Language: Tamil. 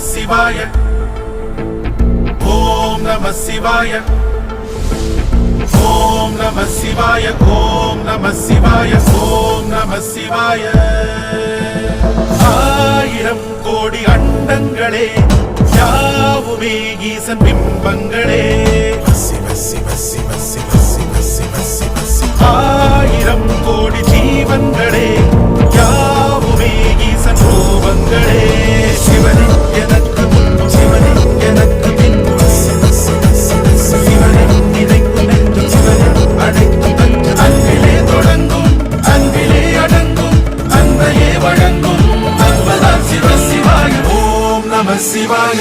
சிவாய ஓம் நம சிவாய ஓம் நம சிவாய ஓம் நம சிவாய ஓம் நம சிவாய ஆயிரம் கோடி அண்டங்களே யாவுமே ஈசன் பிம்பங்களே சிவ சிவ சிவ சிவ சிவ சிவ சிவ சிவ ஆயிரம் கோடி ஜீவன்களே யாவுமே ஈசன் ரூபங்களே சிவனே எனக்கு முன் சிவனே எனக்கு பின் சிவ சிவ சிவ சிவனே நினைக்கும் நெஞ்சும் சிவனே அழைக்கும் நெஞ்சும் அன்பிலே தொடங்கும் அன்பிலே அடங்கும் அன்பையே வழங்கும் அன்பதால் சிவ சிவாய ஓம் நம சிவாய